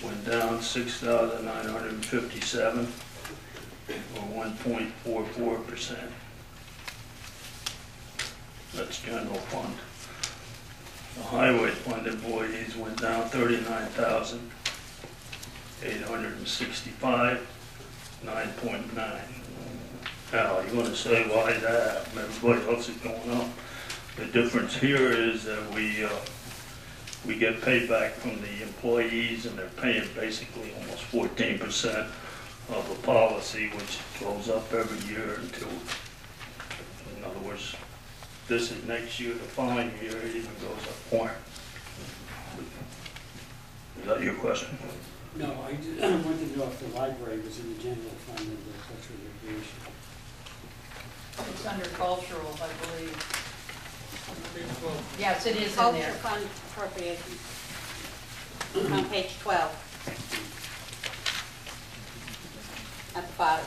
went down 6,957, or 1.44%. That's general fund. The highway fund employees went down 39,865, 9.9. Now, you're gonna say, why that? Everybody else is going up. The difference here is that we get paid back from the employees, and they're paying basically almost 14% of a policy, which goes up every year until, in other words, this is next year, the following year, it even goes up more. Is that your question? No, I wanted to know if the library was in the general fund of the cultural recreation. It's under cultural, I believe. Yes, it is in Culture there. fund appropriation on page 12 at the bottom.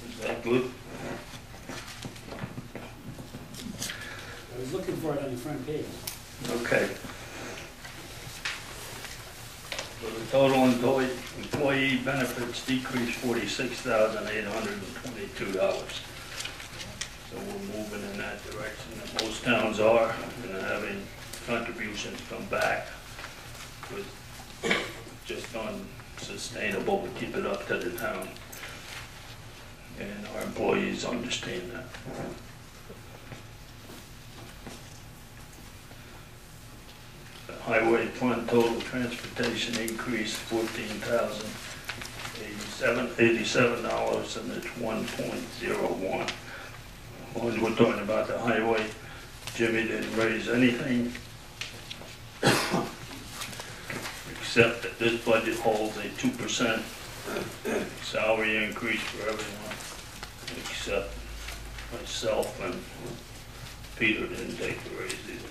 Is that good? I was looking for it on the front page. Okay. So the total employee benefits decreased $46,822. So we're moving in that direction that most towns are, and having contributions come back. It's just unsustainable to keep it up to the town. And our employees understand that. The highway fund total transportation increased $14,087, and it's 1.01. When we're talking about the highway, Jimmy didn't raise anything, except that this budget holds a 2% salary increase for everyone, except myself, and Peter didn't take the raise either.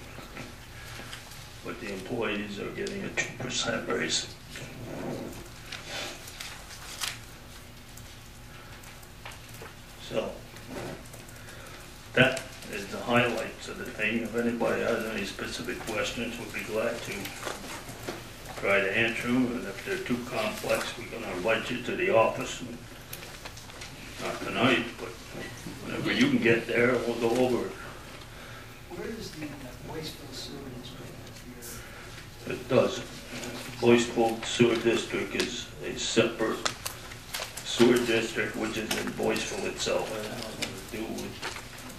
But the employees are getting a 2% raise. So that is the highlights of the thing. If anybody has any specific questions, we'll be glad to try to answer them, and if they're too complex, we're going to invite you to the office. Not tonight, but whenever you can get there, we'll go over it. Where does the wasteful sewer district appear? It does. Boyceville Sewer District is a separate sewer district, which is in Boyceville itself. It has nothing to do with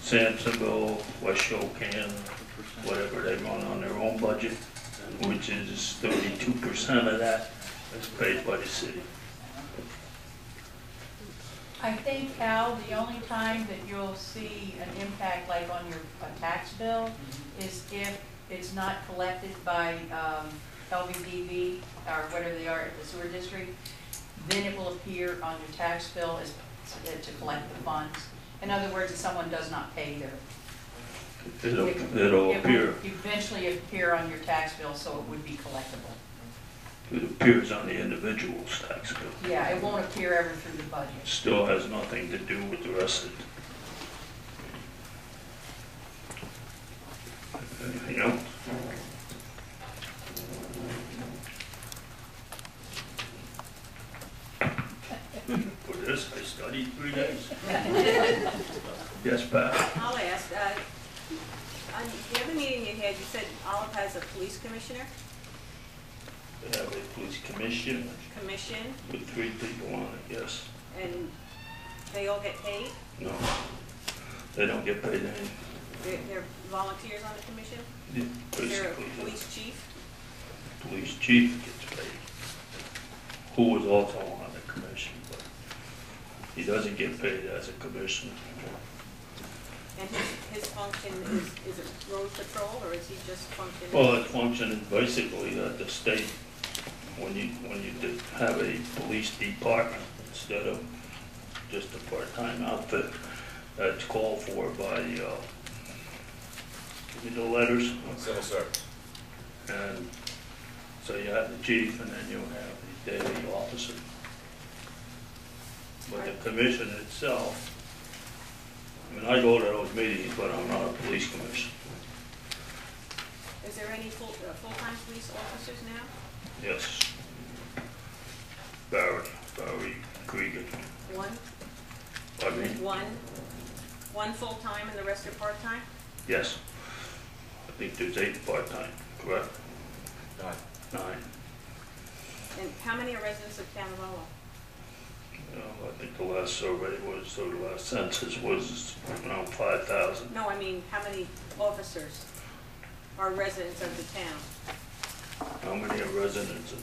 Sampsonville, West Shokan, whatever they run on their own budget, which is 32% of that is paid by the city. I think, Al, the only time that you'll see an impact like on your tax bill is if it's not collected by LVDB or whatever they are at the sewer district, then it will appear on your tax bill as to collect the funds. In other words, if someone does not pay their, It'll it appear. will eventually appear on your tax bill, so it would be collectible. It appears on the individual's tax bill. Yeah, it won't appear ever through the budget. Still has nothing to do with the rest of it. Anything else? For this, I studied 3 days. Yes, Pat? I'll ask, on the other meeting you had, you said Olive has a police commissioner, We have a police commission commission, with 3 people on it, yes. and they all get paid? No, they don't get paid any. They're volunteers on the commission? Is there a Basically, the police chief? police chief gets paid, who was also on the commission, but he doesn't get paid as a commissioner. And his function is it road patrol, or is he just functioning? Well, it functions basically that the state, when you have a police department instead of just a part-time outfit, that's called for by give you the letters. Civil service. And so you have the chief and then you have the daily officer. But the commission itself, I mean, I go to those meetings, but I'm not a police commissioner. Is there any full-time police officers now? Yes. Barry Krieger. One? I mean, One full-time and the rest are part-time? yes. I think there's 8 part-time, correct? 9. And how many are residents of town of Lowell? I think the last survey was, or the last census was around 5,000. No, I mean, how many officers are residents of the town? How many are residents?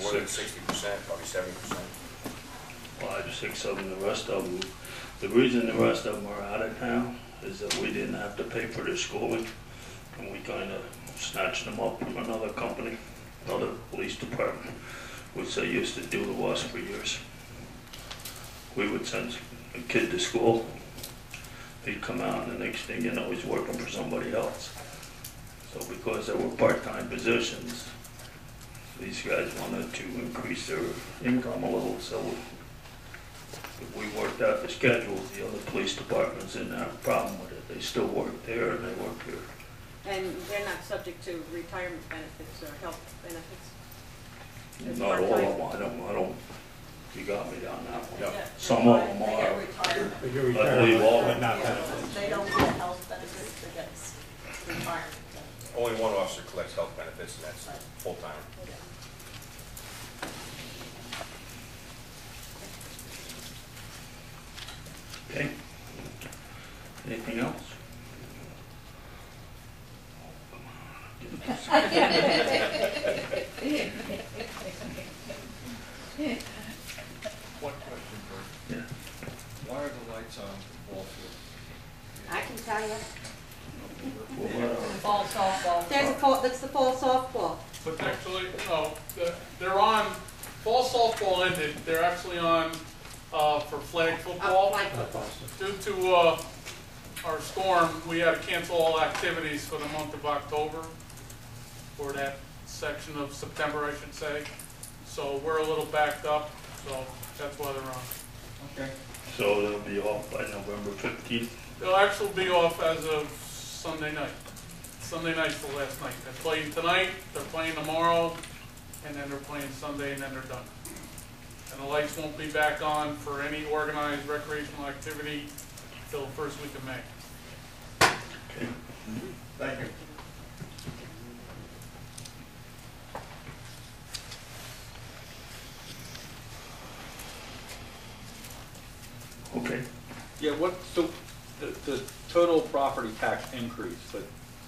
More than 60%, probably 70%. 5, 6, 7, the rest of them. The reason the rest of them are out of town is that we didn't have to pay for their schooling, and we kind of snatched them up from another company, another police department, which they used to do to us for years. We would send a kid to school, he'd come out, and the next thing you know, he's working for somebody else. So because they were part-time positions, these guys wanted to increase their income a little, so we worked out the schedules. The other police departments didn't have a problem with it. They still work there and they work here. And they're not subject to retirement benefits or health benefits? As Not all part-time? of them, I don't, you got me on that one. Yeah. Some of them They get are, retired. I believe all of But them. not benefits. They don't get health benefits, they get retirement. Only one officer collects health benefits, and that's full-time. Okay. Anything else? One question first. Yeah. Why are the lights on the ball field? I can tell you. Well, Fall softball. That's the fall softball. But actually, no, they're on, fall softball ended, they're actually on for flag football. Flag football. Due to our storm, we had to cancel all activities for the month of October, or that section of September, I should say. So we're a little backed up, so that's why they're on. Okay. So they'll be off by November 15th. They'll actually be off as of Sunday night. Sunday night's the last night. They're playing tonight, they're playing tomorrow, and then they're playing Sunday, and then they're done. And the lights won't be back on for any organized recreational activity till the first week of May. Okay. Thank you. Okay. Yeah, so the total property tax increase that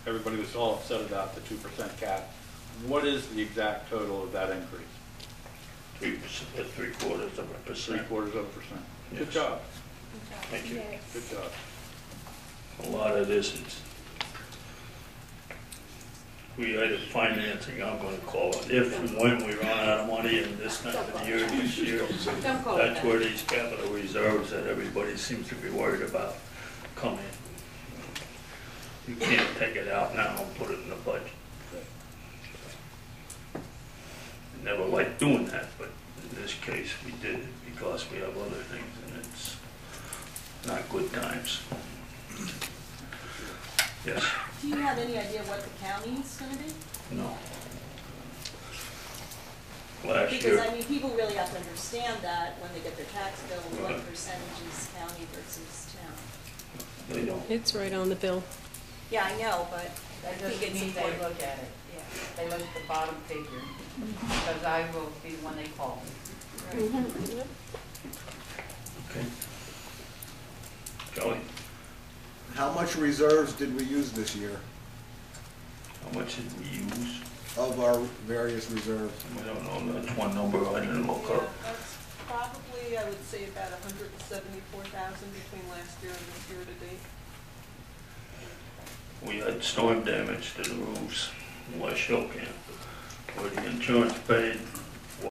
everybody was all upset about, the 2% cap, what is the exact total of that increase? 3%, 3/4%. 0.75%. Yes. Good job. Thank you. Good job. A lot of this is creative financing, I'm going to call it, if and when we run out of money in this time of the year, this year. Don't call it That's that. where these capital reserves that everybody seems to be worried about come in. You can't take it out now and put it in the budget. Never liked doing that, but in this case we did it because we have other things and it's not good times. Yes? Do you have any idea what the county's gonna be? No. Last Because, year, I mean, people really have to understand that when they get their tax bill, what Right. percentage is county versus town. they don't. It's right on the bill. Yeah, I know, but I That think doesn't it's mean they important. look at it. They look at the bottom figure, because I will be the one they call. Okay. Kelly, How much reserves did we use this year how much did we use? of our various reserves? I don't know, that's one number I didn't look up. That's probably, I would say, about 174,000 between last year and this year to date. We had storm damage to the roofs in West Hill Camp, where the insurance paid